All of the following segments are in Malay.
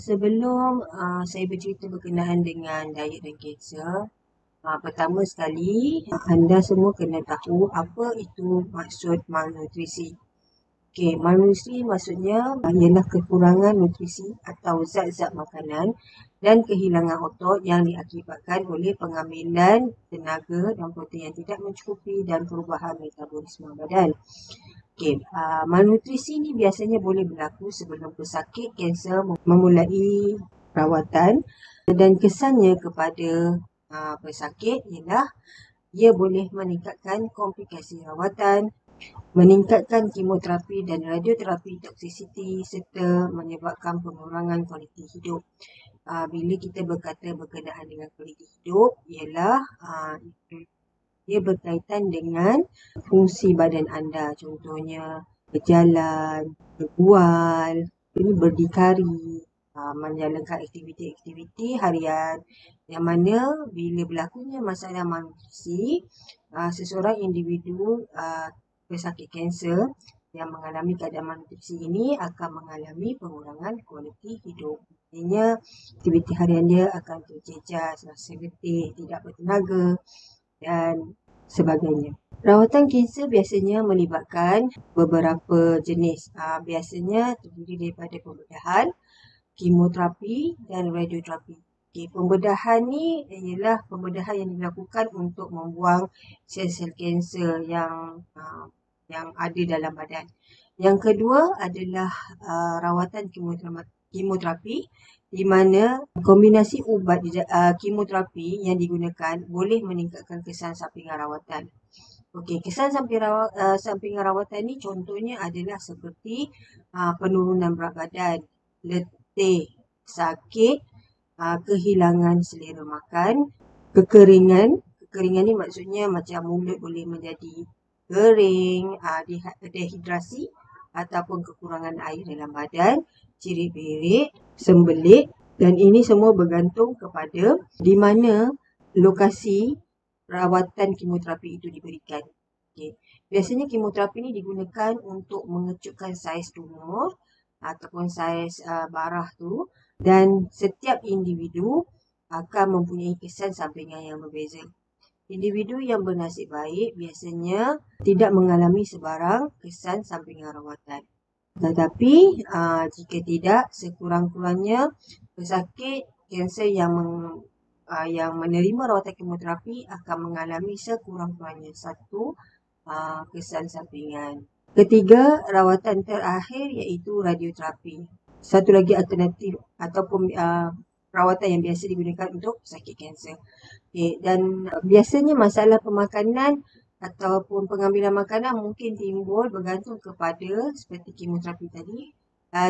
Sebelum saya bercerita berkenaan dengan diet dan kanser, pertama sekali anda semua kena tahu apa itu maksud malnutrisi. Okey, malnutrisi maksudnya ialah kekurangan nutrisi atau zat-zat makanan dan kehilangan otot yang diakibatkan oleh pengambilan tenaga dan protein yang tidak mencukupi dan perubahan metabolisme badan. Okey, malnutrisi ni biasanya boleh berlaku sebelum pesakit kanser memulai rawatan, dan kesannya kepada pesakit ialah ia boleh meningkatkan komplikasi rawatan, meningkatkan kemoterapi dan radioterapi toksisiti serta menyebabkan pengurangan kualiti hidup. Bila kita berkata berkenaan dengan kualiti hidup ialah ia berkaitan dengan fungsi badan anda, contohnya berjalan, berbual, berdikari, menjalankan aktiviti-aktiviti harian, yang mana bila berlakunya masalah malnutrisi, seseorang individu pesakit kanser yang mengalami keadaan malnutrisi ini akan mengalami pengurangan kualiti hidup. Maksudnya aktiviti harian dia akan terjejas, rasa letih, tidak bertenaga dan sebagainya. Rawatan kanser biasanya melibatkan beberapa jenis. Biasanya terdiri daripada pembedahan, kemoterapi dan radioterapi. Okay, pembedahan ni ialah pembedahan yang dilakukan untuk membuang sel-sel kanser yang ada dalam badan. Yang kedua adalah rawatan kemoterapi, di mana kombinasi ubat kemoterapi yang digunakan boleh meningkatkan kesan sampingan rawatan. Okey, kesan sampingan rawatan ni contohnya adalah seperti penurunan berat badan, letih, sakit, kehilangan selera makan, kekeringan. Kekeringan ni maksudnya macam mulut boleh menjadi kering, dehidrasi ataupun kekurangan air dalam badan, cirit-berit, sembelit, dan ini semua bergantung kepada di mana lokasi rawatan kemoterapi itu diberikan. Okay. Biasanya kemoterapi ini digunakan untuk mengecutkan saiz tumor ataupun saiz barah tu, dan setiap individu akan mempunyai kesan sampingan yang berbeza. Individu yang bernasib baik biasanya tidak mengalami sebarang kesan sampingan rawatan. Tetapi jika tidak, sekurang-kurangnya pesakit kanser yang menerima rawatan kemoterapi akan mengalami sekurang-kurangnya satu kesan sampingan. Ketiga, rawatan terakhir iaitu radioterapi. Satu lagi alternatif ataupun rawatan yang biasa digunakan untuk pesakit kanser. Okay, dan biasanya masalah pemakanan ataupun pengambilan makanan mungkin timbul bergantung kepada seperti kemoterapi tadi,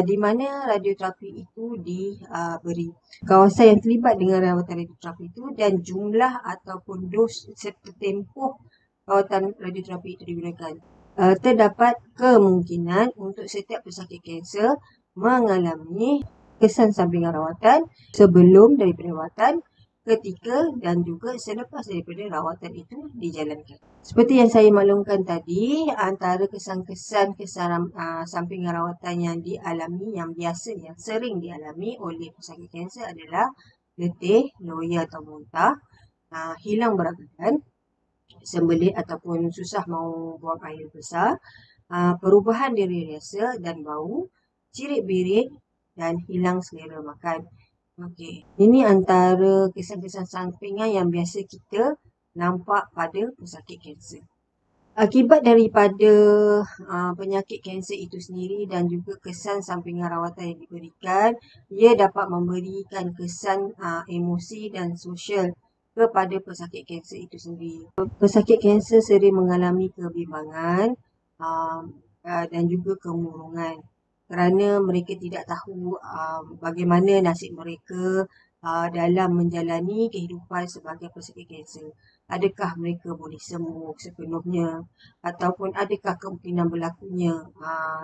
di mana radioterapi itu diberi, kawasan yang terlibat dengan rawatan radioterapi itu, dan jumlah ataupun dos serta tempoh rawatan radioterapi itu digunakan. Terdapat kemungkinan untuk setiap pesakit kanser mengalami kesan sampingan rawatan sebelum daripada rawatan, ketika dan juga selepas daripada rawatan itu dijalankan. Seperti yang saya maklumkan tadi, antara kesan-kesan sampingan rawatan yang dialami, yang biasa, yang sering dialami oleh pesakit kanser adalah letih, loya atau muntah, hilang berat badan, sembelit ataupun susah mau buang air besar, perubahan diri rasa dan bau, cirit-berit dan hilang selera makan. Okey, ini antara kesan-kesan sampingan yang biasa kita nampak pada pesakit kanser. Akibat daripada penyakit kanser itu sendiri dan juga kesan sampingan rawatan yang diberikan, ia dapat memberikan kesan emosi dan sosial kepada pesakit kanser itu sendiri. Pesakit kanser sering mengalami kebimbangan dan juga kemurungan kerana mereka tidak tahu bagaimana nasib mereka dalam menjalani kehidupan sebagai pesakit kanser. Adakah mereka boleh sembuh sepenuhnya, ataupun adakah kemungkinan berlakunya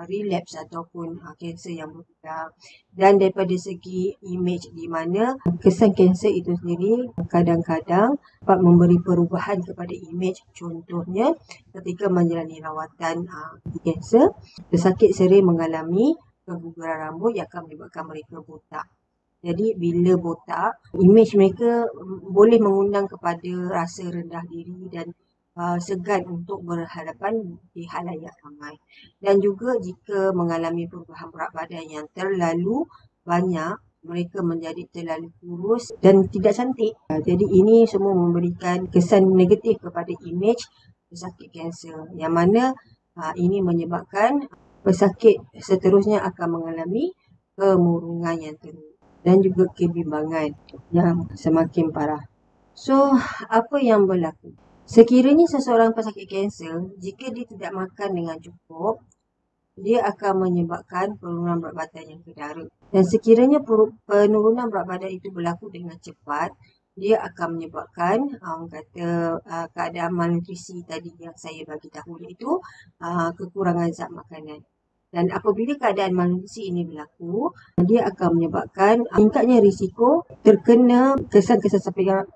relapse ataupun kanser yang berulang. Dan daripada segi imej, di mana kesan kanser itu sendiri kadang-kadang dapat memberi perubahan kepada imej. Contohnya ketika menjalani rawatan kanser, pesakit sering mengalami keguguran rambut yang akan menyebabkan mereka botak. Jadi bila botak, imej mereka boleh mengundang kepada rasa rendah diri dan segan untuk berhadapan di halayak ramai. Dan juga jika mengalami perubahan berat badan yang terlalu banyak, mereka menjadi terlalu kurus dan tidak cantik. Jadi ini semua memberikan kesan negatif kepada imej pesakit kanser, yang mana ini menyebabkan pesakit seterusnya akan mengalami kemurungan yang teruk dan juga kebimbangan yang semakin parah. So, apa yang berlaku? Sekiranya seseorang pesakit kanser, jika dia tidak makan dengan cukup, dia akan menyebabkan penurunan berat badan yang kedara. Dan sekiranya penurunan berat badan itu berlaku dengan cepat, dia akan menyebabkan keadaan malnutrisi tadi yang saya bagi tahu, iaitu kekurangan zat makanan. Dan apabila keadaan malnutrisi ini berlaku, dia akan menyebabkan meningkatnya risiko terkena kesan-kesan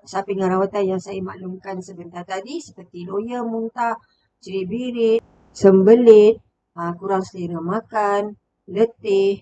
sampingan rawatan yang saya maklumkan sebentar tadi, seperti loya, muntah, cerit-birit, sembelit, kurang selera makan, letih,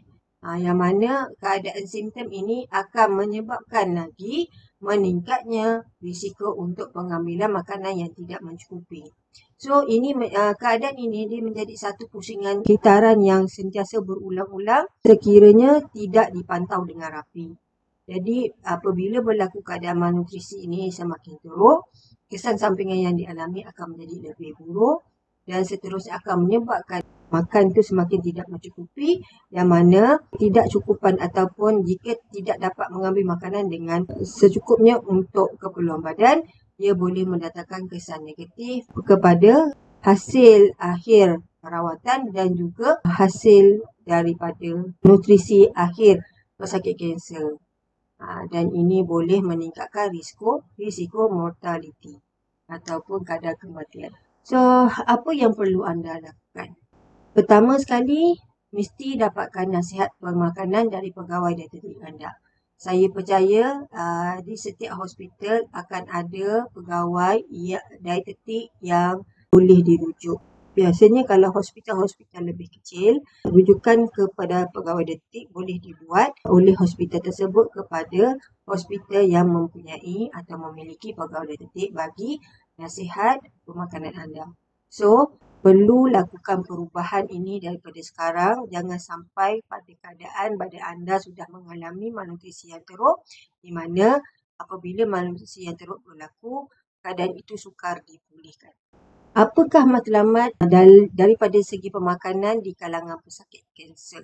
yang mana keadaan simptom ini akan menyebabkan lagi meningkatnya risiko untuk pengambilan makanan yang tidak mencukupi. So, keadaan ini dia menjadi satu pusingan kitaran yang sentiasa berulang-ulang sekiranya tidak dipantau dengan rapi. Jadi, apabila berlaku keadaan malnutrisi ini semakin teruk, kesan sampingan yang dialami akan menjadi lebih buruk dan seterusnya akan menyebabkan makan itu semakin tidak mencukupi, yang mana tidak cukupan ataupun jika tidak dapat mengambil makanan dengan secukupnya untuk keperluan badan, ia boleh mendatangkan kesan negatif kepada hasil akhir perawatan dan juga hasil daripada nutrisi akhir pesakit kanser. Dan ini boleh meningkatkan risiko mortaliti ataupun kadar kematian. So, apa yang perlu anda lakukan? Pertama sekali, mesti dapatkan nasihat pemakanan dari pegawai dietetik anda. Saya percaya di setiap hospital akan ada pegawai dietetik yang boleh dirujuk. Biasanya kalau hospital-hospital lebih kecil, rujukan kepada pegawai dietetik boleh dibuat oleh hospital tersebut kepada hospital yang mempunyai atau memiliki pegawai dietetik bagi nasihat pemakanan anda. So, perlu lakukan perubahan ini daripada sekarang. Jangan sampai pada keadaan badan anda sudah mengalami malnutrisi yang teruk, di mana apabila malnutrisi yang teruk berlaku, keadaan itu sukar dipulihkan. Apakah matlamat daripada segi pemakanan di kalangan pesakit kanser?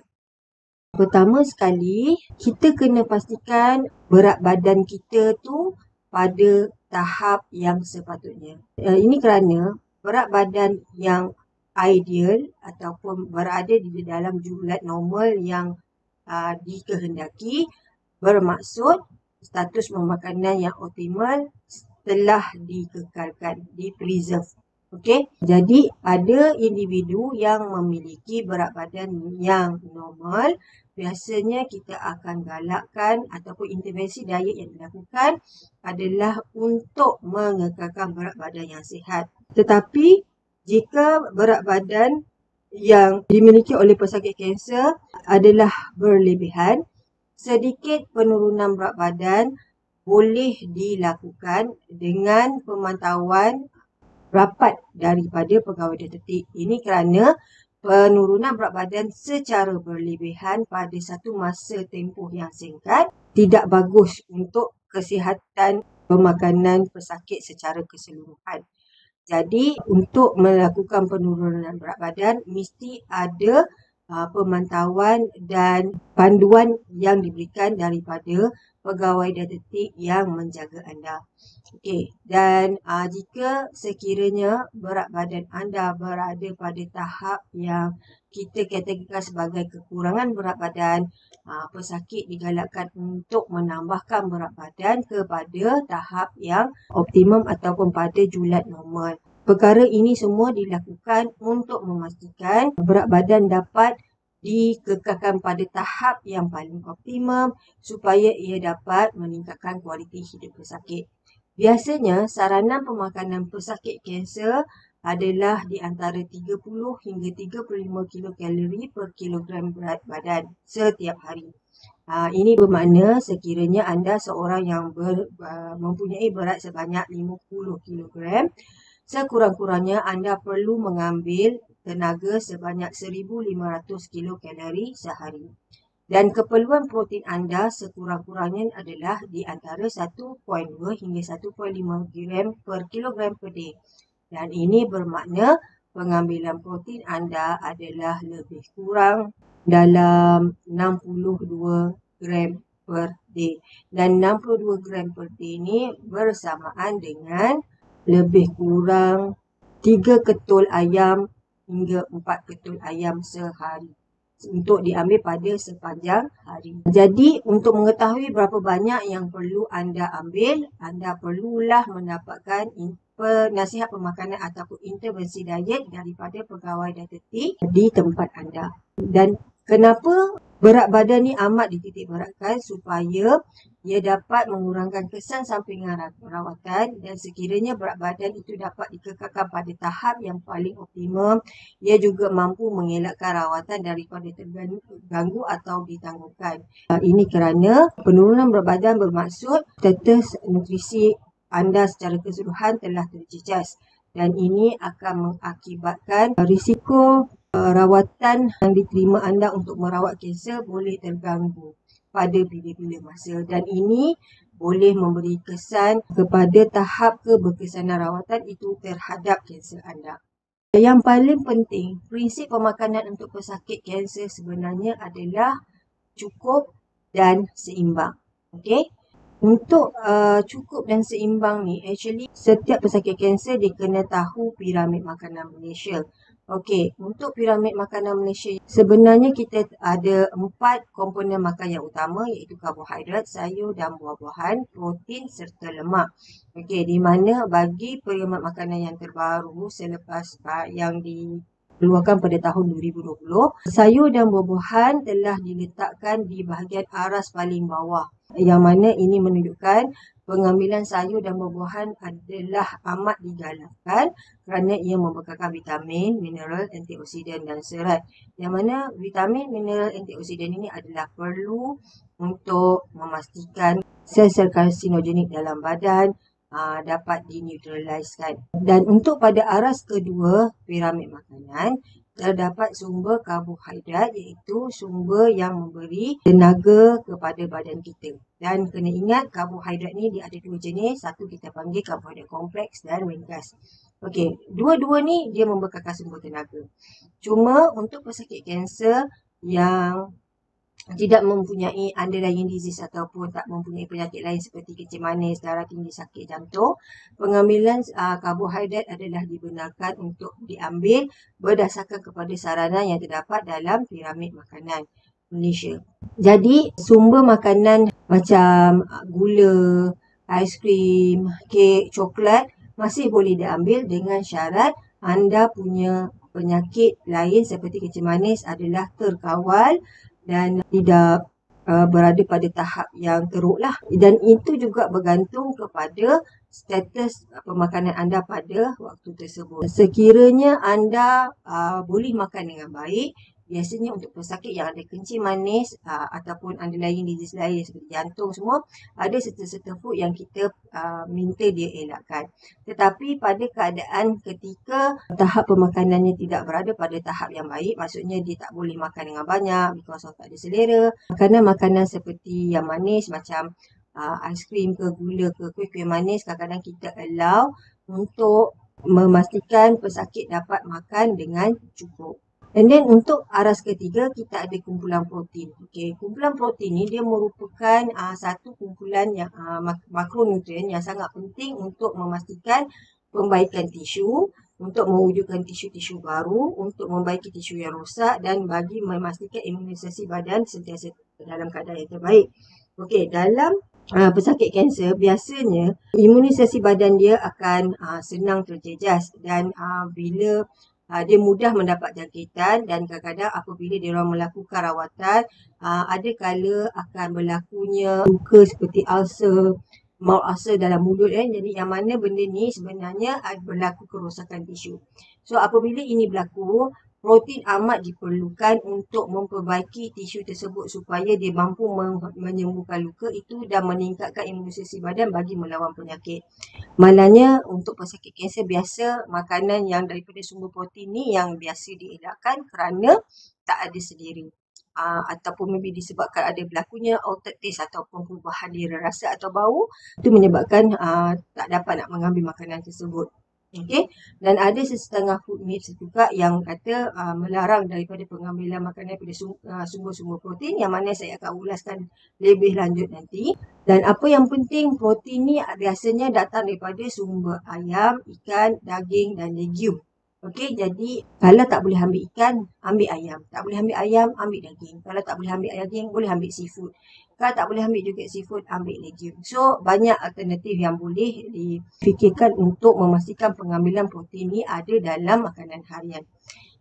Pertama sekali, kita kena pastikan berat badan kita tu pada tahap yang sepatutnya. Ini kerana berat badan yang ideal ataupun berada di dalam julat normal yang dikehendaki bermaksud status pemakanan yang optimal telah dikekalkan, di-preserve. Okey, jadi ada individu yang memiliki berat badan yang normal, biasanya kita akan galakkan ataupun intervensi diet yang dilakukan adalah untuk mengekalkan berat badan yang sihat. Tetapi jika berat badan yang dimiliki oleh pesakit kanser adalah berlebihan, sedikit penurunan berat badan boleh dilakukan dengan pemantauan rapat daripada pegawai dietetik. Ini kerana penurunan berat badan secara berlebihan pada satu masa tempoh yang singkat tidak bagus untuk kesihatan pemakanan pesakit secara keseluruhan. Jadi, untuk melakukan penurunan berat badan, mesti ada pemantauan dan panduan yang diberikan daripada pegawai dietetik yang menjaga anda. Okey, dan jika sekiranya berat badan anda berada pada tahap yang kita kategorikan sebagai kekurangan berat badan, pesakit digalakkan untuk menambahkan berat badan kepada tahap yang optimum ataupun pada julat normal. Perkara ini semua dilakukan untuk memastikan berat badan dapat dikekalkan pada tahap yang paling optimum supaya ia dapat meningkatkan kualiti hidup pesakit. Biasanya, saranan pemakanan pesakit kanser adalah di antara 30 hingga 35 kilokalori per kilogram berat badan setiap hari. Ini bermakna sekiranya anda seorang yang mempunyai berat sebanyak 50 kilogram, sekurang-kurangnya anda perlu mengambil tenaga sebanyak 1500 kilokalori sehari. Dan keperluan protein anda sekurang-kurangnya adalah di antara 1.2 hingga 1.5 gram per kilogram per day. Dan ini bermakna pengambilan protein anda adalah lebih kurang dalam 62 gram per day. Dan 62 gram per day ini bersamaan dengan lebih kurang 3 ketul ayam hingga 4 ketul ayam sehari untuk diambil pada sepanjang hari. Jadi untuk mengetahui berapa banyak yang perlu anda ambil, anda perlulah mendapatkan nasihat pemakanan ataupun intervensi diet daripada pegawai dietetik di tempat anda. Dan kenapa berat badan ni amat dititik beratkan? Supaya ia dapat mengurangkan kesan sampingan rawatan, dan sekiranya berat badan itu dapat dikekalkan pada tahap yang paling optimum, ia juga mampu mengelakkan rawatan daripada terganggu atau ditangguhkan. Ini kerana penurunan berat badan bermaksud status nutrisi anda secara keseluruhan telah terjejas, dan ini akan mengakibatkan risiko rawatan yang diterima anda untuk merawat kanser boleh terganggu pada bila-bila masa, dan ini boleh memberi kesan kepada tahap keberkesanan rawatan itu terhadap kanser anda. Yang paling penting, prinsip pemakanan untuk pesakit kanser sebenarnya adalah cukup dan seimbang. Okey? Untuk cukup dan seimbang ni, actually setiap pesakit kanser dia kena tahu piramid makanan Malaysia. Okey, untuk piramid makanan Malaysia, sebenarnya kita ada 4 komponen makan yang utama, iaitu karbohidrat, sayur dan buah-buahan, protein serta lemak. Okey, di mana bagi piramid makanan yang terbaru selepas yang dikeluarkan pada tahun 2020, sayur dan buah-buahan telah diletakkan di bahagian aras paling bawah, yang mana ini menunjukkan pengambilan sayur dan buah-buahan adalah amat digalakkan kerana ia membekalkan vitamin, mineral, antioksidan dan serat. Yang mana vitamin, mineral, antioksidan ini adalah perlu untuk memastikan sel-sel karsinogenik dalam badan dapat dineutraliskan. Dan untuk pada aras kedua piramid makanan, terdapat sumber karbohidrat, iaitu sumber yang memberi tenaga kepada badan kita. Dan kena ingat, karbohidrat ni dia ada 2 jenis. Satu kita panggil karbohidrat kompleks dan ringkas. Okey, dua-dua ni dia membekalkan sumber tenaga. Cuma untuk pesakit kanser yang tidak mempunyai underlying disease ataupun tak mempunyai penyakit lain seperti kencing manis, darah tinggi, sakit jantung, pengambilan karbohidrat adalah dibenarkan untuk diambil berdasarkan kepada saranan yang terdapat dalam piramid makanan Malaysia. Jadi sumber makanan macam gula, aiskrim, kek, coklat masih boleh diambil dengan syarat anda punya penyakit lain seperti kencing manis adalah terkawal dan tidak berada pada tahap yang teruk lah. Dan itu juga bergantung kepada status pemakanan anda pada waktu tersebut. Sekiranya anda boleh makan dengan baik, biasanya untuk pesakit yang ada kencing manis ataupun underlying disease lain seperti jantung semua, ada serta-serta food yang kita minta dia elakkan. Tetapi pada keadaan ketika tahap pemakanannya tidak berada pada tahap yang baik, maksudnya dia tak boleh makan dengan banyak because of tak ada selera, makanan-makanan seperti yang manis macam aiskrim ke, gula ke, kuih-kuih manis, kadang-kadang kita allow untuk memastikan pesakit dapat makan dengan cukup. And then untuk aras ketiga, kita ada kumpulan protein. Okey, kumpulan protein ni dia merupakan satu kumpulan yang makronutrien yang sangat penting untuk memastikan pembaikan tisu, untuk mewujudkan tisu-tisu baru, untuk membaiki tisu yang rosak dan bagi memastikan imunisasi badan sentiasa dalam keadaan yang terbaik. Okey, dalam pesakit kanser, biasanya imunisasi badan dia akan senang terjejas dan bila dia mudah mendapat jangkitan, dan kadang-kadang apabila dia orang melakukan rawatan, ada kala akan berlakunya luka seperti ulcer, mouth ulcer dalam mulut jadi yang mana benda ni sebenarnya berlaku kerosakan tisu. So apabila ini berlaku, protein amat diperlukan untuk memperbaiki tisu tersebut supaya dia mampu menyembuhkan luka itu dan meningkatkan imunisasi badan bagi melawan penyakit. Malangnya untuk pesakit kanser biasa makanan yang daripada sumber protein ni yang biasa dielakkan kerana tak ada sendiri. Ataupun maybe disebabkan ada berlakunya altered taste ataupun perubahan di rasa atau bau, itu menyebabkan tak dapat nak mengambil makanan tersebut. Okey, dan ada sesetengah food myths juga yang kata melarang daripada pengambilan makanan daripada sumber-sumber protein, yang mana saya akan ulaskan lebih lanjut nanti. Dan apa yang penting, protein ni biasanya datang daripada sumber ayam, ikan, daging dan legium. Okey, jadi kalau tak boleh ambil ikan, ambil ayam. Tak boleh ambil ayam, ambil daging. Kalau tak boleh ambil daging, boleh ambil seafood. Kalau tak boleh ambil juga seafood, ambil legume. So, banyak alternatif yang boleh difikirkan untuk memastikan pengambilan protein ni ada dalam makanan harian.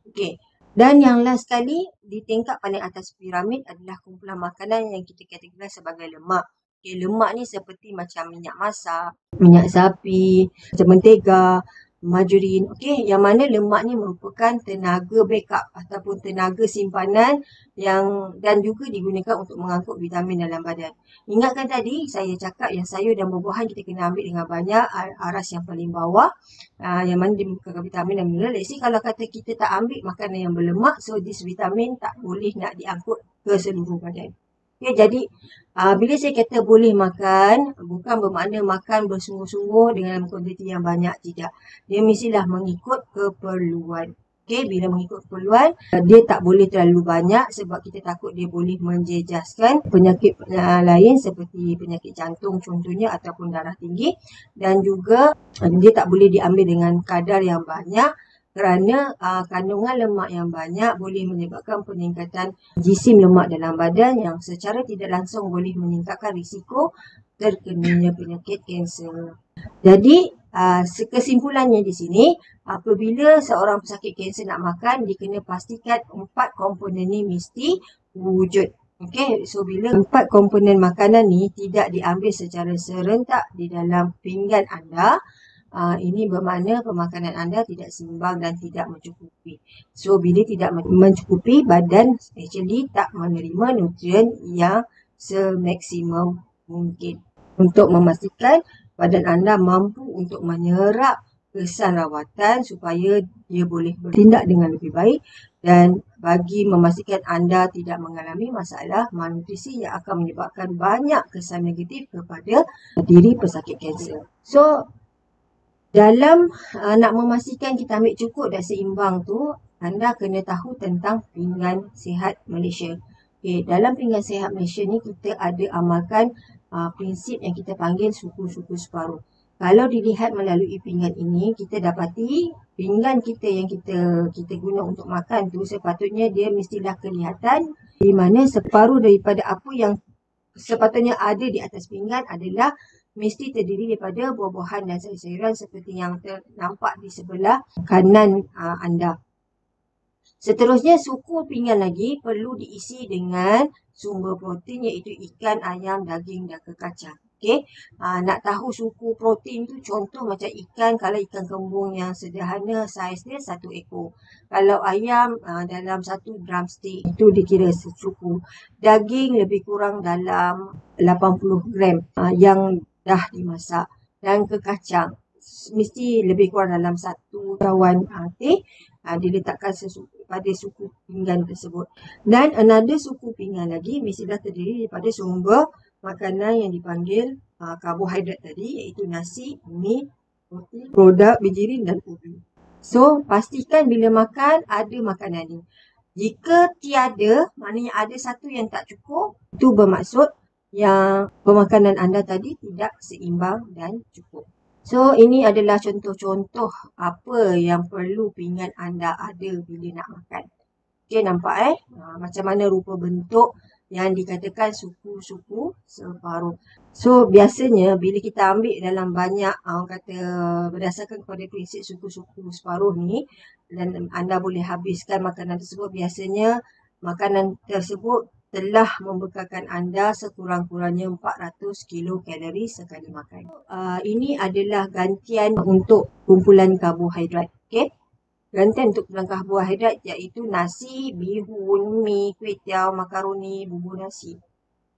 Okey. Dan yang last sekali, di tingkat paling atas piramid adalah kumpulan makanan yang kita kategorikan sebagai lemak. Okay, lemak ni seperti macam minyak masak, minyak sapi, macam mentega, margarin. Okey, yang mana lemak ni merupakan tenaga backup ataupun tenaga simpanan yang dan juga digunakan untuk mengangkut vitamin dalam badan. Ingatkan tadi saya cakap yang sayur dan buah-buahan kita kena ambil dengan banyak, aras yang paling bawah, yang mana dia mengandung vitamin dan mineral. Let's say kalau kata kita tak ambil makanan yang berlemak, so this vitamin tak boleh nak diangkut ke seluruh badan. Okay, jadi bila saya kata boleh makan, bukan bermakna makan bersungguh-sungguh dengan kuantiti yang banyak, tidak. Dia mestilah mengikut keperluan. Okay, bila mengikut keperluan, dia tak boleh terlalu banyak sebab kita takut dia boleh menjejaskan penyakit lain seperti penyakit jantung contohnya ataupun darah tinggi, dan juga dia tak boleh diambil dengan kadar yang banyak kerana kandungan lemak yang banyak boleh menyebabkan peningkatan jisim lemak dalam badan yang secara tidak langsung boleh meningkatkan risiko terkenanya penyakit kanser. Jadi, kesimpulannya di sini, apabila seorang pesakit kanser nak makan, dia kena pastikan 4 komponen ni mesti wujud. Okey, so bila 4 komponen makanan ni tidak diambil secara serentak di dalam pinggan anda, ini bermakna pemakanan anda tidak seimbang dan tidak mencukupi. So, bila tidak mencukupi, badan actually tak menerima nutrien yang semaksimum mungkin. Untuk memastikan badan anda mampu untuk menyerap kesan rawatan supaya dia boleh bertindak dengan lebih baik dan bagi memastikan anda tidak mengalami masalah malnutrisi yang akan menyebabkan banyak kesan negatif kepada diri pesakit kanser. So, dalam nak memastikan kita ambil cukup dan seimbang tu, anda kena tahu tentang pinggan sihat Malaysia. Okay, dalam pinggan sihat Malaysia ni kita ada amalkan prinsip yang kita panggil suku-suku separuh. Kalau dilihat melalui pinggan ini, kita dapati pinggan kita yang kita guna untuk makan tu sepatutnya dia mestilah kelihatan di mana separuh daripada apa yang sepatutnya ada di atas pinggan adalah mesti terdiri daripada buah-buahan dan sayur-sayuran seperti yang nampak di sebelah kanan anda. Seterusnya, suku pinggan lagi perlu diisi dengan sumber protein iaitu ikan, ayam, daging dan kekacang. Okey, nak tahu suku protein tu contoh macam ikan, kalau ikan kembung yang sederhana saiz dia 1 ekor. Kalau ayam dalam 1 drumstick itu dikira suku. Daging lebih kurang dalam 80 gram yang dah dimasak, dan kekacang mesti lebih kurang dalam 1 cawan teh diletakkan pada suku pinggan tersebut. Dan another suku pinggan lagi mestilah terdiri daripada sumber makanan yang dipanggil karbohidrat tadi iaitu nasi, mi, roti, produk bijirin dan ubi. So, pastikan bila makan ada makanan ni. Jika tiada, maknanya ada satu yang tak cukup, itu bermaksud yang pemakanan anda tadi tidak seimbang dan cukup. So, ini adalah contoh-contoh apa yang perlu pinggan anda ada bila nak makan. Okay, nampak macam mana rupa bentuk yang dikatakan suku-suku separuh. So, biasanya bila kita ambil dalam banyak, orang kata berdasarkan kepada prinsip suku-suku separuh ni, dan anda boleh habiskan makanan tersebut, biasanya makanan tersebut telah membekalkan anda sekurang-kurangnya 400 kilokalori sekali makan. Ini adalah gantian untuk kumpulan karbohidrat. Okay? Gantian untuk kumpulan karbohidrat iaitu nasi, bihun, mi, kuih tiaw, makaroni, bubur nasi.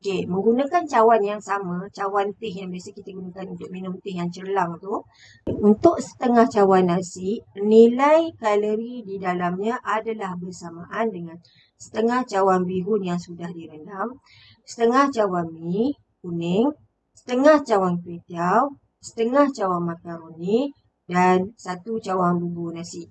Okey, menggunakan cawan yang sama, cawan teh yang biasa kita gunakan untuk minum teh yang cerlang tu. Untuk setengah cawan nasi, nilai kalori di dalamnya adalah bersamaan dengan setengah cawan bihun yang sudah direndam, setengah cawan mi kuning, setengah cawan kuih tiaw, setengah cawan makaroni dan satu cawan bubur nasi.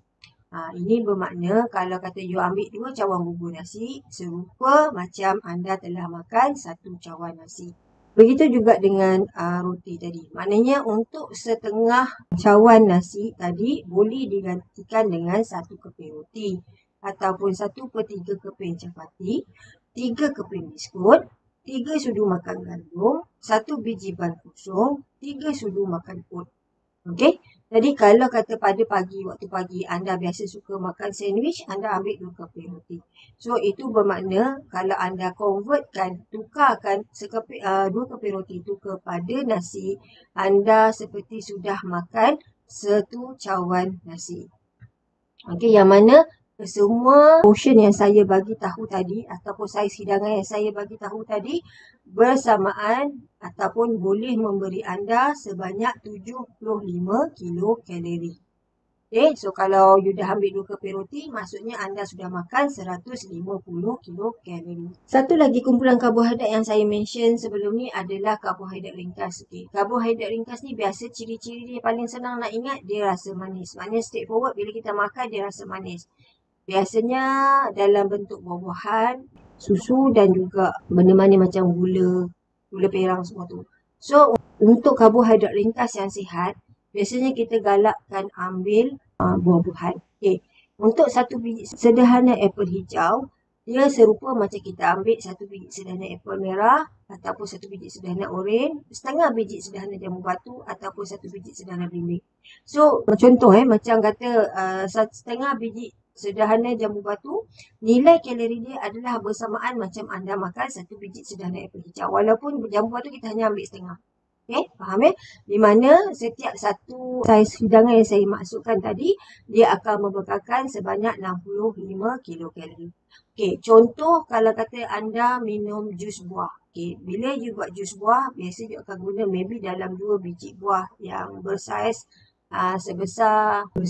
Ini bermakna kalau kata you ambil 2 cawan bubur nasi, serupa macam anda telah makan 1 cawan nasi. Begitu juga dengan roti tadi. Maknanya untuk setengah cawan nasi tadi boleh digantikan dengan 1 keping roti ataupun 1/3 keping chapati, 3 keping biskut, 3 sudu makan gandum, 1 biji ban kosong, 3 sudu makan oat. Okey, jadi kalau kata pada pagi, waktu pagi anda biasa suka makan sandwich, anda ambil 2 keping roti. So itu bermakna kalau anda convertkan, tukarkan 2 keping roti itu kepada nasi, anda seperti sudah makan 1 cawan nasi. Okey, yang mana semua portion yang saya bagi tahu tadi ataupun saiz hidangan yang saya bagi tahu tadi bersamaan ataupun boleh memberi anda sebanyak 75 kilokalori. Okay, so kalau you dah ambil 2 keping roti, maksudnya anda sudah makan 150 kilokalori. Satu lagi kumpulan karbohidrat yang saya mention sebelum ni adalah karbohidrat ringkas. Okay, karbohidrat ringkas ni biasa ciri-ciri dia paling senang nak ingat, dia rasa manis. Maknanya straightforward, bila kita makan dia rasa manis. Biasanya dalam bentuk buah-buahan, susu dan juga benda manis macam gula, gula perang semua tu. So, untuk karbohidrat ringkas yang sihat, biasanya kita galakkan ambil buah-buahan. Okay. Untuk 1 biji sederhana apple hijau, dia serupa macam kita ambil 1 biji sederhana apple merah ataupun 1 biji sederhana oren, setengah biji sederhana jambu batu ataupun 1 biji sederhana belimbing. So, contoh macam kata setengah biji sederhana jambu batu, nilai kalori dia adalah bersamaan macam anda makan 1 biji sederhana apple hijau. Walaupun jambu batu kita hanya ambil setengah. Okay, faham Di mana setiap satu saiz hidangan yang saya maksudkan tadi, dia akan membekalkan sebanyak 65 kilokalori. Okay, contoh kalau kata anda minum jus buah. Okay, bila you buat jus buah, biasa you akan guna maybe dalam 2 biji buah yang bersaiz sebesar 2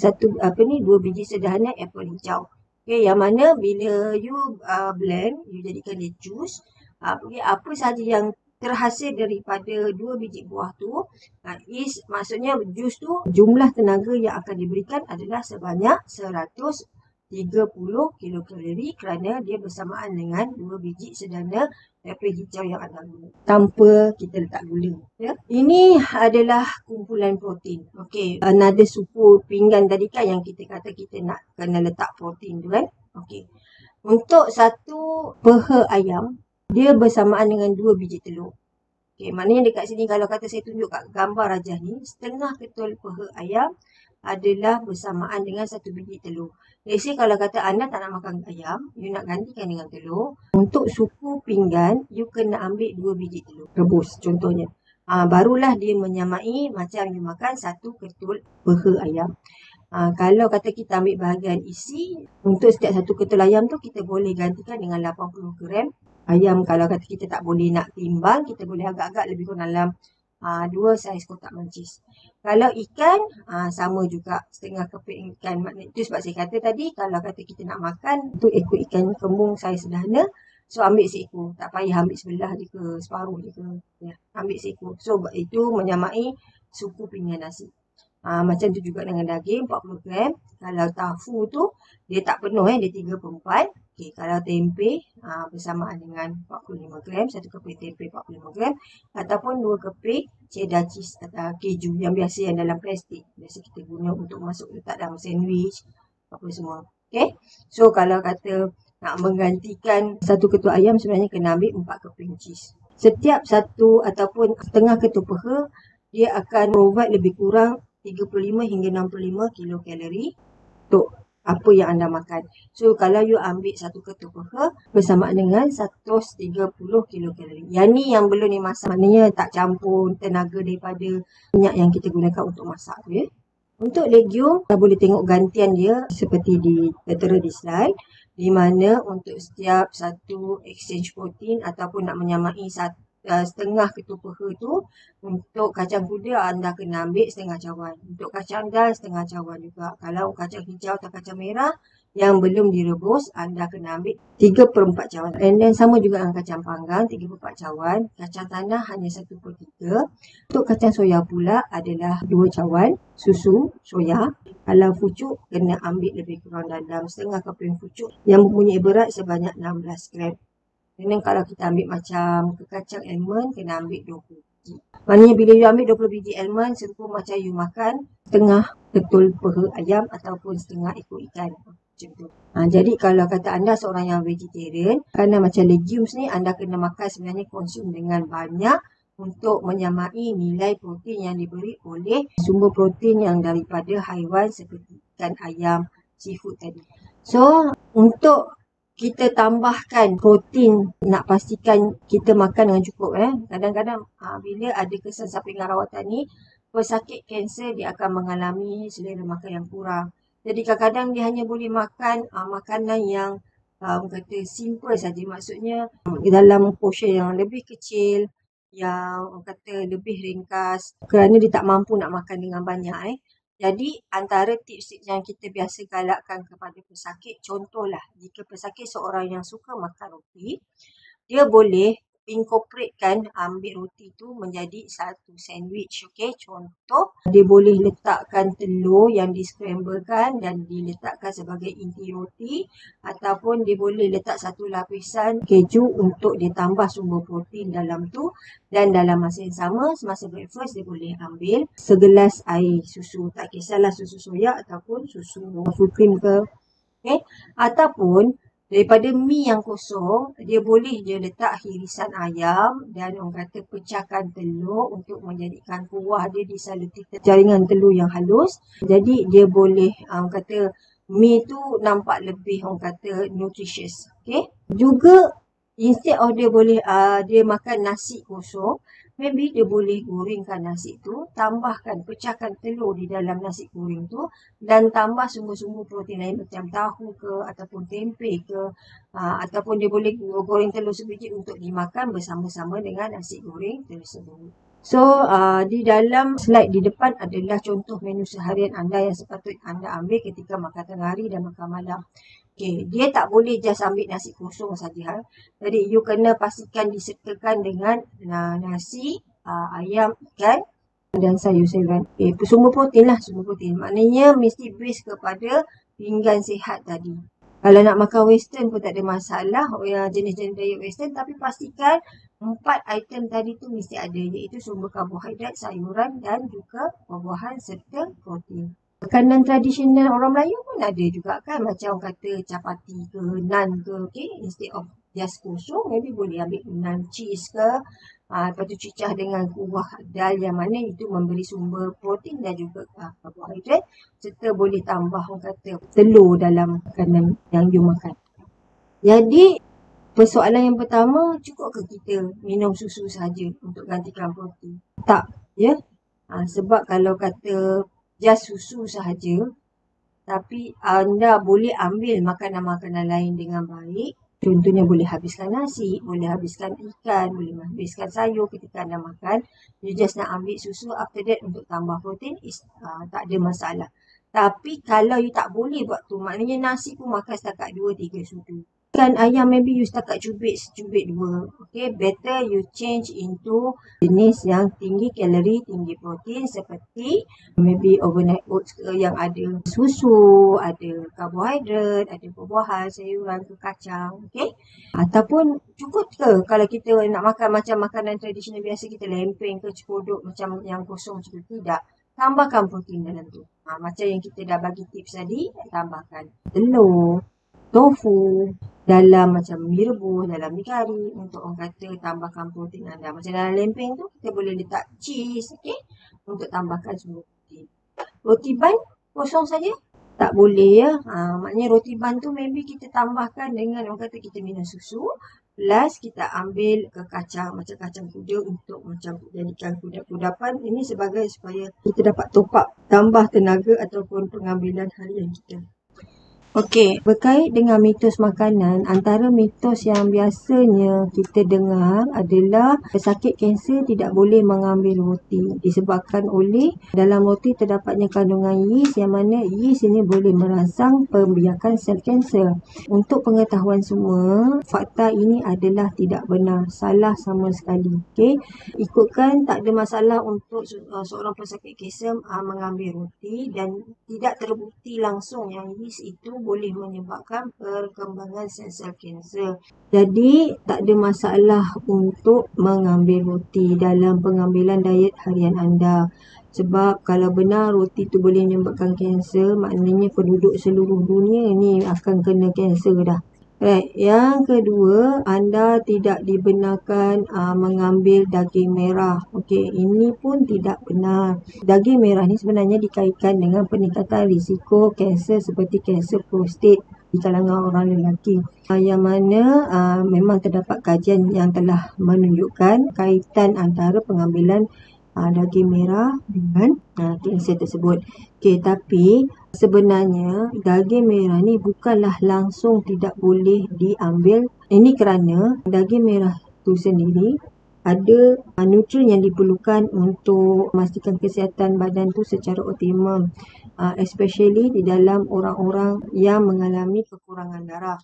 biji sederhana apple hijau. Okay, yang mana bila you blend, you jadikan dia jus, apa sahaja yang terhasil daripada 2 biji buah tu, maksudnya jus tu jumlah tenaga yang akan diberikan adalah sebanyak 130 kilokalori kerana dia bersamaan dengan 2 biji sederhana apple hijau yang anda guna tanpa kita letak gula. Ya. Ini adalah kumpulan protein. Okey, another supu pinggan tadi kan yang kita kata kita nak kena letak protein tu kan. Okey. Untuk 1 peha ayam, dia bersamaan dengan 2 biji telur. Okey, maknanya dekat sini kalau kata saya tunjuk kat gambar rajah ni, setengah ketul peha ayam adalah bersamaan dengan 1 biji telur. Jadi kalau kata anda tak nak makan ayam, you nak gantikan dengan telur. Untuk supu pinggan, you kena ambil 2 biji telur rebus contohnya. Barulah dia menyamai macam you makan 1 ketul peha ayam. Kalau kata kita ambil bahagian isi, untuk setiap 1 ketul ayam tu kita boleh gantikan dengan 80 gram ayam. Kalau kata kita tak boleh nak timbang, kita boleh agak-agak lebih kurang dalam 2 saiz kotak mancis. Kalau ikan, sama juga setengah keping ikan. Maknanya itu sebab saya kata tadi, kalau kata kita nak makan untuk ekor ikan kembung saiz sederhana, so ambil seekor. Tak payah ambil sebelah je ke, separuh je ke. Ya, ambil seekor. So itu menyamai suku pinggan nasi. Macam tu juga dengan daging 40 gram. Kalau tofu tu dia tak penuh dia 3/4. Okey, kalau tempe bersamaan dengan 45 gram, 1 keping tempe 45 gram ataupun 2 keping cheddar cheese atau keju yang biasa yang dalam plastik. Biasa kita guna untuk masuk letak dalam sandwich apa semua. Okey. So kalau kata nak menggantikan 1 ketul ayam sebenarnya kena ambil 4 keping cheese. Setiap 1 ataupun setengah ketul peha dia akan provide lebih kurang 35 hingga 65 kilokalori untuk apa yang anda makan. So, kalau you ambil 1 ketul peha bersamaan dengan 130 kilokalori. Yang ni yang belum dimasak. Maknanya tak campur tenaga daripada minyak yang kita gunakan untuk masak tu ya. Untuk legium, kita boleh tengok gantian dia seperti tertera di slide, di mana untuk setiap satu exchange protein ataupun nak menyamai setengah ketupuha tu, untuk kacang kuda anda kena ambil setengah cawan. Untuk kacang dal setengah cawan juga. Kalau kacang hijau atau kacang merah yang belum direbus, anda kena ambil 3/4 cawan. And then sama juga dengan kacang panggang 3/4 cawan. Kacang tanah hanya 1/3. Untuk kacang soya pula adalah 2 cawan susu soya. Kalau fucuk kena ambil lebih kurang dalam setengah keping fucuk yang mempunyai berat sebanyak 16 gram. Dan kalau kita ambil macam kacang almond, kena ambil 20 biji. Maknanya bila you ambil 20 biji almond, serupa macam you makan setengah ketul peha ayam ataupun setengah ekor ikan. Macam tu. Jadi kalau kata anda seorang yang vegetarian, kerana macam legumes ni anda kena makan sebenarnya konsum dengan banyak untuk menyamai nilai protein yang diberi oleh sumber protein yang daripada haiwan seperti ikan, ayam, seafood tadi. So, untuk kita tambahkan protein, nak pastikan kita makan dengan cukup. Kadang-kadang bila ada kesan sampingan rawatan ni, pesakit kanser dia akan mengalami selera makan yang kurang. Jadi kadang-kadang dia hanya boleh makan makanan yang kata simple saja. Maksudnya dalam portion yang lebih kecil, yang kata lebih ringkas, kerana dia tak mampu nak makan dengan banyak. Jadi antara tips yang kita biasa galakkan kepada pesakit, contohlah jika pesakit seorang yang suka makan roti, dia boleh incorporatekan ambil roti tu menjadi satu sandwich. Okey, contoh dia boleh letakkan telur yang di-scramblekan dan diletakkan sebagai inti roti, ataupun dia boleh letak satu lapisan keju untuk dia tambah sumber protein dalam tu, dan dalam masa yang sama semasa breakfast dia boleh ambil segelas air susu, tak kisahlah susu soya ataupun susu full cream ke. Okay. Ataupun daripada mi yang kosong, dia boleh je letak hirisan ayam dan orang kata pecahkan telur untuk menjadikan kuah dia disaluti jaringan telur yang halus. Jadi dia boleh kata mi tu nampak lebih orang kata nutritious. Okay. Juga instead of dia boleh dia makan nasi kosong, maybe dia boleh gorengkan nasi tu, tambahkan, pecahkan telur di dalam nasi goreng tu dan tambah sumber-sumber protein lain macam tahu ke ataupun tempe ke, ataupun dia boleh goreng telur sebiji untuk dimakan bersama-sama dengan nasi goreng tersebut. So, di dalam slide di depan adalah contoh menu seharian anda yang sepatutnya anda ambil ketika makan tengah hari dan makan malam. Okay, dia tak boleh just ambil nasi kosong saja. Jadi, you kena pastikan disertakan dengan nasi, ayam, ikan dan sayur-sayuran. Okay, sumber protein lah, sumber protein. Maknanya mesti base kepada pinggan sihat tadi. Kalau nak makan western pun tak ada masalah, jenis-jenis diet western, tapi pastikan 4 item tadi tu mesti ada, iaitu sumber karbohidrat, sayuran dan juga buah-buahan serta protein. Makanan tradisional orang Melayu pun ada juga kan, macam kata capati ke, naan ke, okay? Instead of just kosong, maybe boleh ambil naan cheese ke, lepas tu cicah dengan kuah dal yang mana itu memberi sumber protein dan juga karbohidrat, serta boleh tambah orang kata telur dalam makanan yang you makan. Jadi persoalan yang pertama, cukup ke kita minum susu saja untuk gantikan protein? Tak, ya. Sebab kalau kata just susu sahaja, tapi anda boleh ambil makanan-makanan lain dengan baik. Contohnya boleh habiskan nasi, boleh habiskan ikan, boleh habiskan sayur ketika anda makan. You just nak ambil susu, after that untuk tambah protein, tak ada masalah. Tapi kalau you tak boleh buat tu, maknanya nasi pun makan setakat 2-3 sudu. Ikan ayam maybe you setakat cubit 2. Okay, better you change into jenis yang tinggi kalori, tinggi protein seperti maybe overnight oats yang ada susu, ada karbohidrat, ada buah-buahan, sayuran ke kacang. Okay. Ataupun cukup ke kalau kita nak makan macam makanan tradisional biasa kita, lempeng ke cekodok macam yang kosong macam tu, tidak. Tambahkan protein dalam tu. Macam yang kita dah bagi tips tadi, tambahkan telur, tofu, dalam macam mi rebus, dalam mi kari untuk orang kata tambahkan protein anda. Macam dalam lempeng tu kita boleh letak cheese, okay, untuk tambahkan sumber protein. Roti ban kosong saja tak boleh, ya. Maknanya roti ban tu maybe kita tambahkan dengan orang kata kita minum susu Plus kita ambil ke kacang, macam kacang kuda untuk macam jadikan kudapan. Ini sebagai supaya kita dapat top up, tambah tenaga ataupun pengambilan harian kita. Okey, berkait dengan mitos makanan, antara mitos yang biasanya kita dengar adalah pesakit kanser tidak boleh mengambil roti disebabkan oleh dalam roti terdapatnya kandungan yeast yang mana yeast ini boleh merangsang pembiakan sel kanser. Untuk pengetahuan semua, fakta ini adalah tidak benar, salah sama sekali. Okey, ikutkan tak ada masalah untuk seorang pesakit kanser mengambil roti dan tidak terbukti langsung yang yeast itu boleh menyebabkan perkembangan sel-sel kanser. Jadi, tak ada masalah untuk mengambil roti dalam pengambilan diet harian anda. Sebab kalau benar roti itu boleh menyebabkan kanser, maknanya penduduk seluruh dunia ni akan kena kanser dah. Right. Yang kedua, anda tidak dibenarkan mengambil daging merah. Okey, ini pun tidak benar. Daging merah ni sebenarnya dikaitkan dengan peningkatan risiko kanser seperti kanser prostat di kalangan orang lelaki. Yang mana memang terdapat kajian yang telah menunjukkan kaitan antara pengambilan daging merah dengan kanser tersebut. Okey, tapi sebenarnya daging merah ni bukanlah langsung tidak boleh diambil. Ini kerana daging merah itu sendiri ada nutrien yang diperlukan untuk memastikan kesihatan badan tu secara optimum, especially di dalam orang-orang yang mengalami kekurangan darah.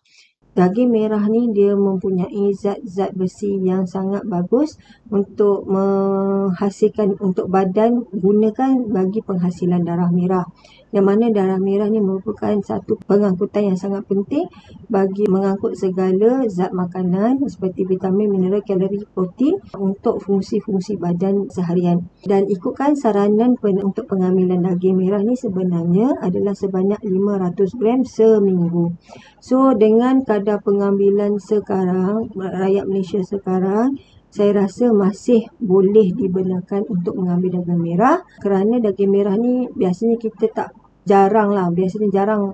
Daging merah ni dia mempunyai zat-zat besi yang sangat bagus untuk menghasilkan untuk badan gunakan bagi penghasilan darah merah. Yang mana darah merah ni merupakan satu pengangkutan yang sangat penting bagi mengangkut segala zat makanan seperti vitamin, mineral, kalori, protein untuk fungsi-fungsi badan seharian. Dan ikutkan saranan untuk pengambilan daging merah ni sebenarnya adalah sebanyak 500 gram seminggu. So, dengan kadar pengambilan sekarang, rakyat Malaysia sekarang, saya rasa masih boleh dibenarkan untuk mengambil daging merah kerana daging merah ni biasanya kita biasanya jarang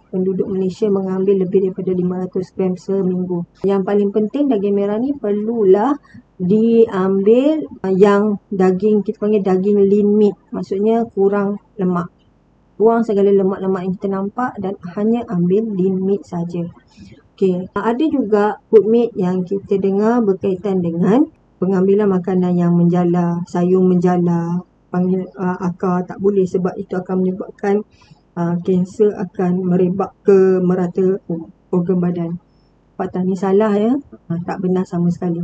penduduk Malaysia mengambil lebih daripada 500 gram seminggu. Yang paling penting daging merah ni perlulah diambil yang daging, kita panggil daging lean meat, maksudnya kurang lemak. Buang segala lemak-lemak yang kita nampak dan hanya ambil lean meat saja. Okey, ada juga food meat yang kita dengar berkaitan dengan pengambilan makanan yang menjala, sayur menjala, panggil akar tak boleh sebab itu akan menyebabkan kanser akan merebak ke merata organ badan. Fakta ni salah ya, tak benar sama sekali.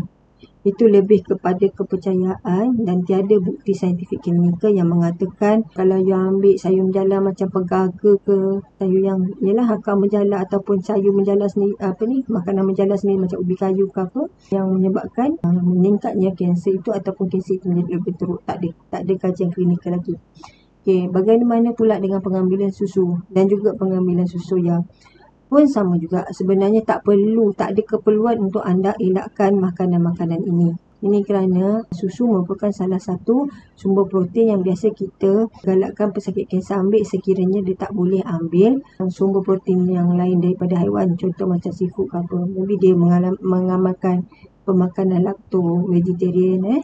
Itu lebih kepada kepercayaan dan tiada bukti saintifik klinikal yang mengatakan kalau yang ambil sayur menjala macam pegaga ke, sayur yang ialah akar menjala ataupun sayur menjala sendiri, makanan menjala sendiri macam ubi kayu ke apa, yang menyebabkan meningkatnya kanser itu ataupun kanser itu menjadi lebih teruk. Tak ada kajian klinikal lagi. Okey, bagaimana pula dengan pengambilan susu dan juga pengambilan susu soya? Pun sama juga, sebenarnya tak ada keperluan untuk anda elakkan makanan-makanan ini. Ini kerana susu merupakan salah satu sumber protein yang biasa kita galakkan pesakit kanser ambil sekiranya dia tak boleh ambil sumber protein yang lain daripada haiwan, contoh macam seafood ke apa. Maybe dia mengamalkan pemakanan lacto vegetarian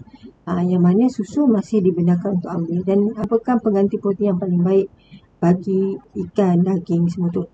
yang mana susu masih dibenarkan untuk ambil. Dan apakah pengganti protein yang paling baik bagi ikan, daging semua tu?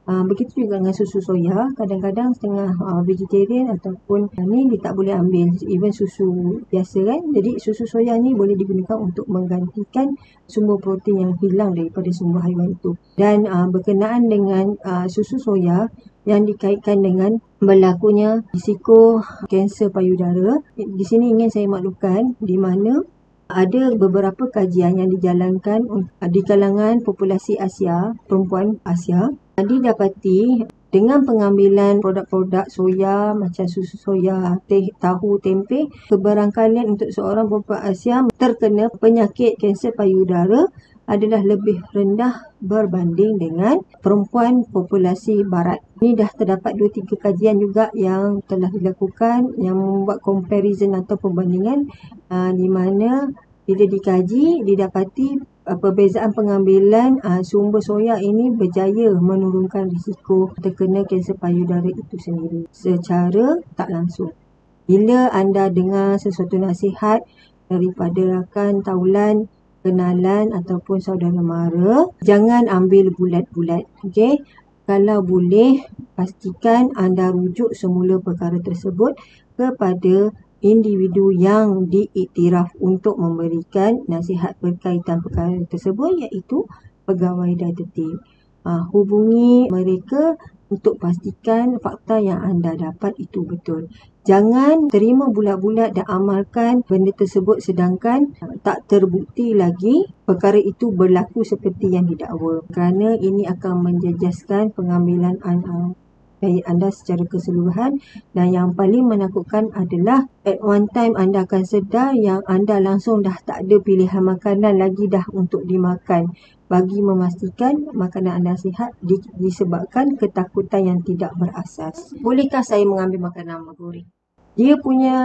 Begitu juga dengan susu soya. Kadang-kadang setengah vegetarian ataupun ni dia tak boleh ambil even susu biasa kan. Jadi susu soya ni boleh digunakan untuk menggantikan sumber protein yang hilang daripada sumber haiwan itu. Dan berkenaan dengan susu soya yang dikaitkan dengan berlakunya risiko kanser payudara, di sini ingin saya maklumkan di mana ada beberapa kajian yang dijalankan di kalangan populasi Asia, perempuan Asia. Didapati dengan pengambilan produk-produk soya macam susu soya, tahu, tempe, kebarangkalian untuk seorang perempuan Asia terkena penyakit kanser payudara adalah lebih rendah berbanding dengan perempuan populasi barat. Ini dah terdapat 2-3 kajian juga yang telah dilakukan yang membuat comparison atau perbandingan di mana bila dikaji didapati Perbezaan pengambilan sumber soya ini berjaya menurunkan risiko terkena kanser payudara itu sendiri secara tak langsung. Bila anda dengar sesuatu nasihat daripada rakan taulan, kenalan ataupun saudara mara, jangan ambil bulat-bulat. Okey? Kalau boleh, pastikan anda rujuk semula perkara tersebut kepada individu yang diiktiraf untuk memberikan nasihat berkaitan perkara tersebut, iaitu pegawai dietetian. Hubungi mereka untuk pastikan fakta yang anda dapat itu betul. Jangan terima bulat-bulat dan amalkan benda tersebut sedangkan tak terbukti lagi perkara itu berlaku seperti yang didakwa, kerana ini akan menjejaskan pengambilan anda secara keseluruhan. Dan yang paling menakutkan adalah at one time anda akan sedar yang anda langsung dah tak ada pilihan makanan lagi dah untuk dimakan bagi memastikan makanan anda sihat disebabkan ketakutan yang tidak berasas. Bolehkah saya mengambil makanan bergoreng? Dia punya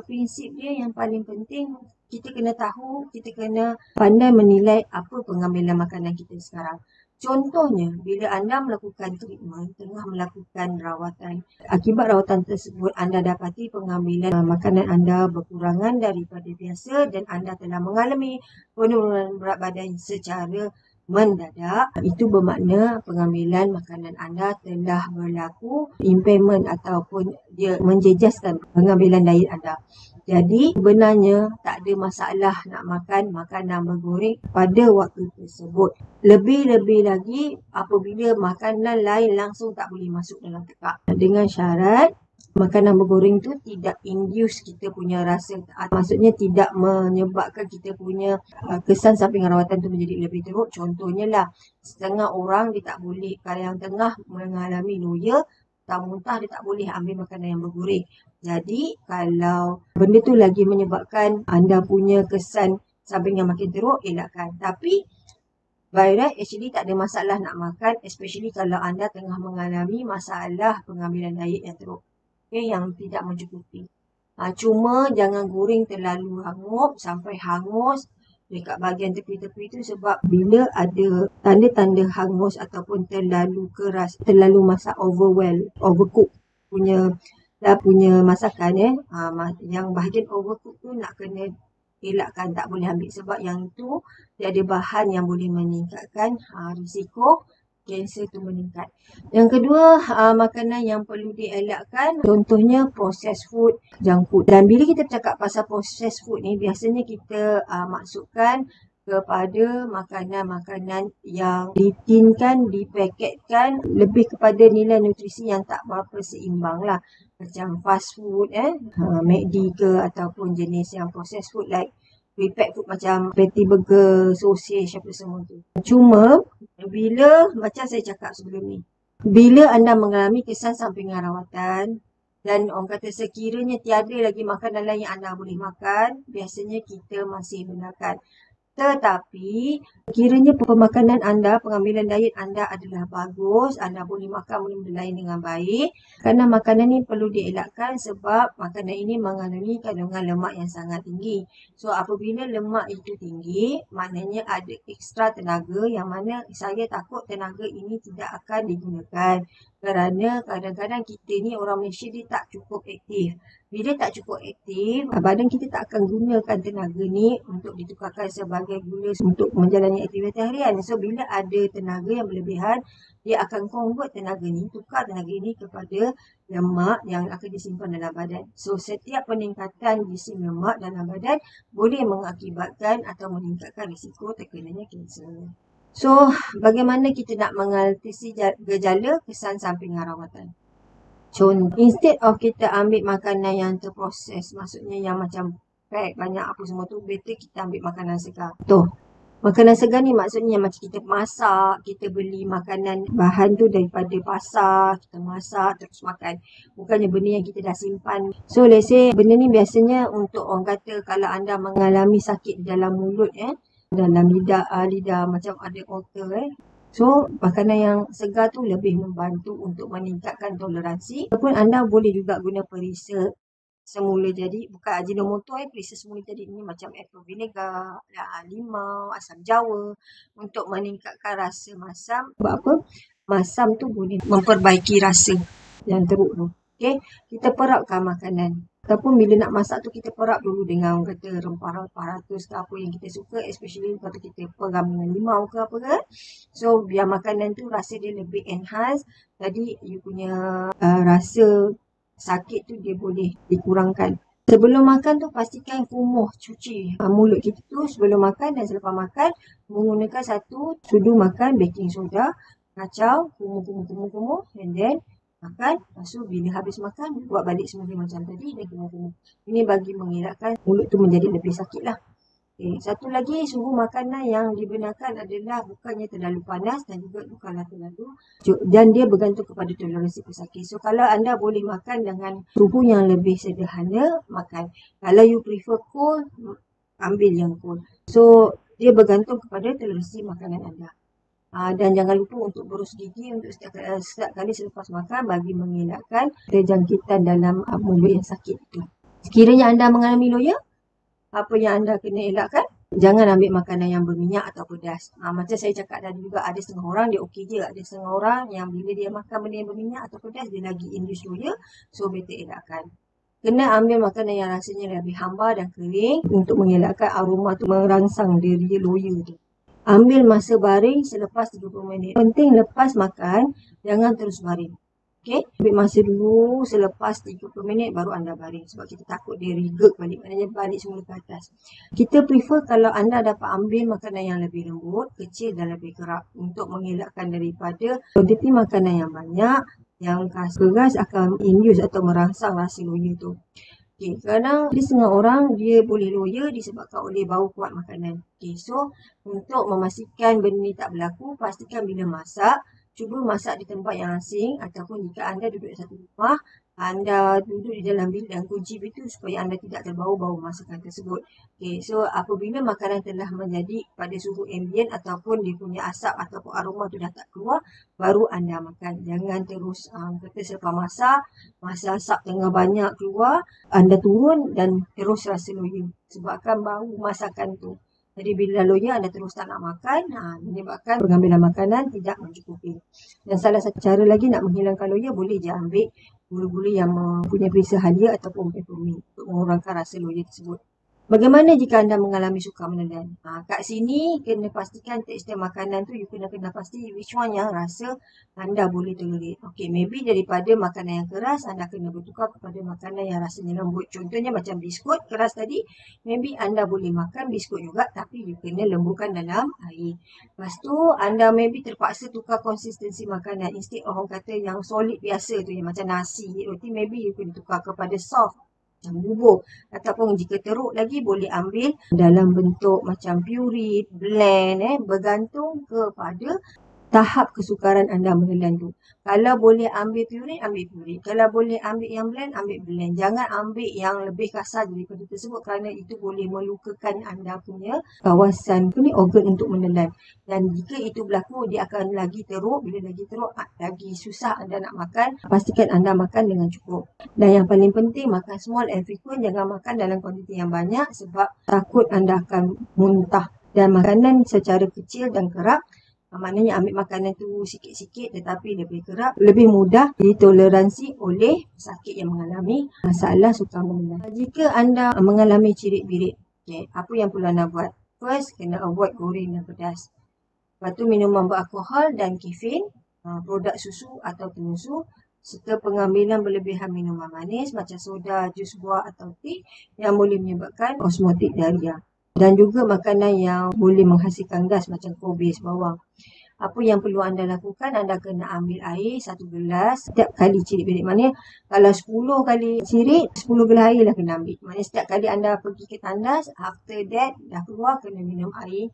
prinsip dia yang paling penting, kita kena tahu, kita kena pandai menilai apa pengambilan makanan kita sekarang. Contohnya, bila anda melakukan treatment, tengah melakukan rawatan, akibat rawatan tersebut anda dapati pengambilan makanan anda berkurangan daripada biasa dan anda telah mengalami penurunan berat badan secara mendadak, itu bermakna pengambilan makanan anda telah berlaku impairment ataupun dia menjejaskan pengambilan diet anda. Jadi sebenarnya tak ada masalah nak makan makanan bergoreng pada waktu tersebut. Lebih-lebih lagi apabila makanan lain langsung tak boleh masuk dalam tekak. Dengan syarat makanan bergoreng tu tidak induce kita punya rasa, maksudnya tidak menyebabkan kita punya kesan samping rawatan tu menjadi lebih teruk. Contohnya lah, setengah orang dia tak boleh, kalau yang tengah mengalami loya, muntah dia tak boleh ambil makanan yang bergoreng. Jadi kalau benda tu lagi menyebabkan anda punya kesan samping yang makin teruk, elakkan. Tapi by right, actually tak ada masalah nak makan, especially kalau anda tengah mengalami masalah pengambilan diet yang teruk, yang tidak mencukupi. Cuma jangan goreng terlalu hangus sampai hangus dekat bahagian tepi-tepi tu, sebab bila ada tanda-tanda hangus ataupun terlalu keras, terlalu masak overcook punya masakan, yang bahagian overcook tu nak kena elakkan, tak boleh ambil, sebab yang tu dia ada bahan yang boleh meningkatkan risiko kanser tu meningkat. Yang kedua, makanan yang perlu dielakkan, contohnya processed food, junk food. Dan bila kita cakap pasal processed food ni, biasanya kita maksudkan kepada makanan-makanan yang ditinkan, dipaketkan, lebih kepada nilai nutrisi yang tak berapa seimbang lah. Macam fast food, McD ke, ataupun jenis yang processed food like prepared food macam patty burger, sausage, apa semua tu. Cuma bila, macam saya cakap sebelum ni, bila anda mengalami kesan sampingan rawatan dan orang kata sekiranya tiada lagi makanan lain yang anda boleh makan, biasanya kita masih benarkan. Tetapi kiranya pemakanan anda, pengambilan diet anda adalah bagus, anda boleh makan benda lain dengan baik, kerana makanan ni perlu dielakkan sebab makanan ini mengandungi kandungan lemak yang sangat tinggi. So apabila lemak itu tinggi, maknanya ada ekstra tenaga, yang mana saya takut tenaga ini tidak akan digunakan, kerana kadang-kadang kita ni orang Malaysia dia tak cukup aktif. Bila tak cukup aktif, badan kita tak akan gunakan tenaga ni untuk ditukarkan sebagai gula untuk menjalani aktiviti harian. So bila ada tenaga yang berlebihan, dia akan convert tenaga ni, tukar tenaga ini kepada lemak yang akan disimpan dalam badan. So setiap peningkatan jisim lemak dalam badan boleh mengakibatkan atau meningkatkan risiko terkenanya kanser. So bagaimana kita nak mengatasi gejala kesan sampingan rawatan? Contoh, instead of kita ambil makanan yang terproses, maksudnya yang macam pack banyak apa semua tu, better kita ambil makanan segar. Makanan segar ni maksudnya macam kita masak, kita beli makanan bahan tu daripada pasar, kita masak terus makan. Bukannya benda yang kita dah simpan. So let's say benda ni biasanya untuk orang kata kalau anda mengalami sakit di dalam mulut, dalam lidah macam ada otter, So, makanan yang segar tu lebih membantu untuk meningkatkan toleransi. Ataupun anda boleh juga guna perisa semula jadi, bukan Ajinomoto perisa semula jadi ini macam apple vinegar, limau, asam jawa untuk meningkatkan rasa masam. Sebab apa? Masam tu boleh memperbaiki rasa yang teruk tu. Okay, kita perapkan makanan. Ataupun bila nak masak tu kita perap dulu dengan orang kata rempah-rempah ratus ke apa yang kita suka, especially kalau kita peram dengan limau ke apa kan. So biar makanan tu rasa dia lebih enhance, jadi you punya rasa sakit tu dia boleh dikurangkan. Sebelum makan tu pastikan kumuh, cuci mulut kita tu sebelum makan dan selepas makan menggunakan satu sudu makan baking soda, kacau, kumuh, and then makan. Lepas tu bila habis makan buat balik semula macam tadi dan kumuh. Ini bagi mengelakkan mulut tu menjadi lebih sakit lah. Okay. Satu lagi, suhu makanan yang dibenarkan adalah bukannya terlalu panas dan juga bukanlah terlalu sejuk. Dan dia bergantung kepada toleransi pesakit. So, kalau anda boleh makan dengan suhu yang lebih sederhana, makan. Kalau you prefer cold, ambil yang cold. So, dia bergantung kepada toleransi makanan anda. Dan jangan lupa untuk berus gigi untuk setiap kali selepas makan bagi mengelakkan terjangkitan dalam mulut yang sakit itu. Sekiranya anda mengalami loya, apa yang anda kena elakkan? Jangan ambil makanan yang berminyak atau pedas. Macam saya cakap tadi juga, ada setengah orang dia okey je. Ada setengah orang yang bila dia makan benda yang berminyak atau pedas, dia lagi induce loya. So, better elakkan. Kena ambil makanan yang rasanya lebih hambar dan kering untuk mengelakkan aroma tu merangsang diri loya tu. Ambil masa baring selepas 30 minit. Penting lepas makan, jangan terus baring. Okay, ambil masa dulu selepas 30 minit baru anda baring sebab kita takut dia regurg balik, maknanya balik semula ke atas. Kita prefer kalau anda dapat ambil makanan yang lebih lembut, kecil dan lebih kerap untuk mengelakkan daripada kuantiti makanan yang banyak yang keras akan induce atau merangsang rasa loya tu. Okay, kadang ada setengah orang dia boleh loya disebabkan oleh bau kuat makanan. Okay, so untuk memastikan benda ni tak berlaku, pastikan bila masak cuba masak di tempat yang asing ataupun jika anda duduk di satu rumah, anda duduk di dalam bilik dan kunci pintu supaya anda tidak terbau-bau masakan tersebut. Okay, so apabila makanan telah menjadi pada suhu ambient ataupun dia punya asap ataupun aroma tu dah tak keluar, baru anda makan. Jangan terus kata selepas masak, masa asap tengah banyak keluar, anda turun dan terus rasa loya sebabkan bau masakan tu. Jadi bila loya anda terus tak nak makan, menyebabkan pengambilan makanan tidak mencukupi. Dan salah satu cara lagi nak menghilangkan loya, boleh je ambil gula-gula yang mempunyai perisa halia ataupun peppermint untuk mengurangkan rasa loya tersebut. Bagaimana jika anda mengalami suka menelan? Kat sini kena pastikan tekstur makanan tu you kena pasti which one yang rasa anda boleh tolerate. Okay, maybe daripada makanan yang keras anda kena bertukar kepada makanan yang rasanya lembut. Contohnya macam biskut keras tadi, maybe anda boleh makan biskut juga tapi you kena lembutkan dalam air. Lepas tu anda maybe terpaksa tukar konsistensi makanan. Instead orang kata yang solid biasa tu yang macam nasi, roti, maybe you kena tukar kepada soft macam bubur, ataupun jika teruk lagi boleh ambil dalam bentuk macam puree, blend, bergantung kepada tahap kesukaran anda menelan tu. Kalau boleh ambil puree, ambil puree. Kalau boleh ambil yang blend, ambil blend. Jangan ambil yang lebih kasar daripada tersebut kerana itu boleh melukakan anda punya kawasan organ untuk menelan. Dan jika itu berlaku, dia akan lagi teruk. Bila lagi teruk, lagi susah anda nak makan. Pastikan anda makan dengan cukup. Dan yang paling penting, makan small and frequent. Jangan makan dalam kuantiti yang banyak sebab takut anda akan muntah. Dan makanan secara kecil dan kerap, maknanya ambil makanan tu sikit-sikit tetapi lebih kerap, lebih mudah ditoleransi oleh pesakit yang mengalami masalah suka menelan. Jika anda mengalami cirit-birit, okay, apa yang perlu anda buat? First, kena avoid goreng dan pedas. Lepas tu minuman beralkohol dan kafein, produk susu atau penyusu, serta pengambilan berlebihan minuman manis macam soda, jus buah atau teh yang boleh menyebabkan osmotik diarrhea. Dan juga makanan yang boleh menghasilkan gas macam kubis, bawang. Apa yang perlu anda lakukan, anda kena ambil air 1 gelas setiap kali cirit-birit. Maknanya kalau 10 kali cirit, 10 gelas air lah kena ambil. Maknanya setiap kali anda pergi ke tandas, after that dah keluar kena minum air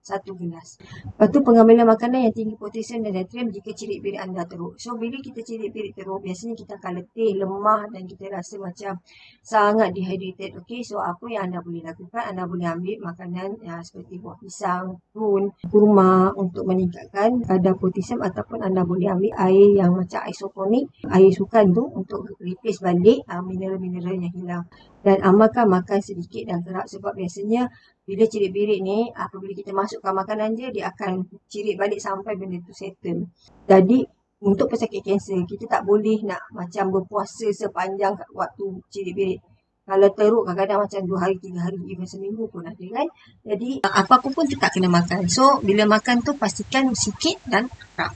1 gelas. Lepas tu pengambilan makanan yang tinggi potasium dan natrium jika cirit birit anda teruk. So bila kita cirit birit teruk, biasanya kita akan letih, lemah dan kita rasa macam sangat dehydrated. Okey, so apa yang anda boleh lakukan? Anda boleh ambil makanan seperti buah pisang, prune, kurma untuk meningkatkan kadar potasium, ataupun anda boleh ambil air yang macam isotonik, air sukan tu untuk replace balik mineral-mineral yang hilang. Dan amalkan makan sedikit dan gerak, sebab biasanya bila cirit birit ni, apabila kita masukkan makanan dia akan cirit balik sampai benda tu settle. Jadi untuk pesakit kanser, kita tak boleh nak macam berpuasa sepanjang waktu cirit birit. Kalau teruk kadang-kadang macam 2 hari, 3 hari, even seminggu pun ada kan. Jadi apa-apa pun tetap kena makan. So bila makan tu pastikan sikit dan gerak.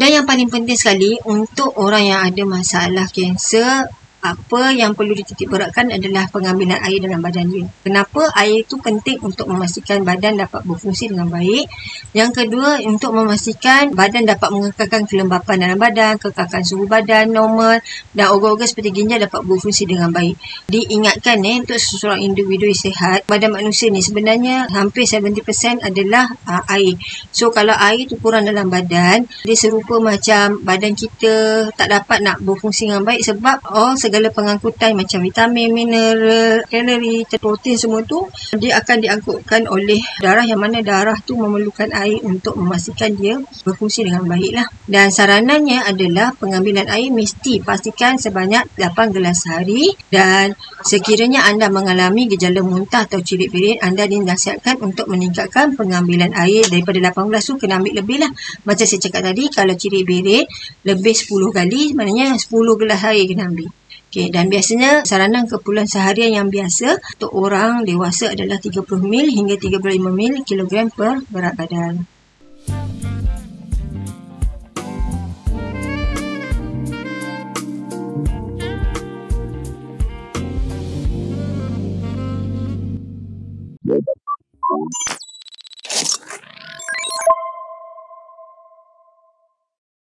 Dan yang paling penting sekali untuk orang yang ada masalah kanser, apa yang perlu dititik beratkan adalah pengambilan air dalam badan dia. Kenapa? Air itu penting untuk memastikan badan dapat berfungsi dengan baik. Yang kedua, untuk memastikan badan dapat mengekalkan kelembapan dalam badan, kekalkan suhu badan normal, dan organ-organ seperti ginjal dapat berfungsi dengan baik. Diingatkan untuk seseorang individu sihat, badan manusia ni sebenarnya hampir 70% adalah air. So kalau air tu kurang dalam badan, dia serupa macam badan kita tak dapat nak berfungsi dengan baik, sebab segala pengangkutan macam vitamin, mineral, kalori, protein semua tu dia akan diangkutkan oleh darah, yang mana darah tu memerlukan air untuk memastikan dia berfungsi dengan baik lah. Dan saranannya adalah pengambilan air mesti pastikan sebanyak 8 gelas sehari, dan sekiranya anda mengalami gejala muntah atau cirit birit, anda dinasihatkan untuk meningkatkan pengambilan air daripada 8 gelas tu, kena ambil lebih lah. Macam saya cakap tadi, kalau cirit birit lebih 10 kali, maknanya 10 gelas air kena ambil. Okay, dan biasanya saranan keperluan seharian yang biasa untuk orang dewasa adalah 30 ml hingga 35 ml kilogram per berat badan.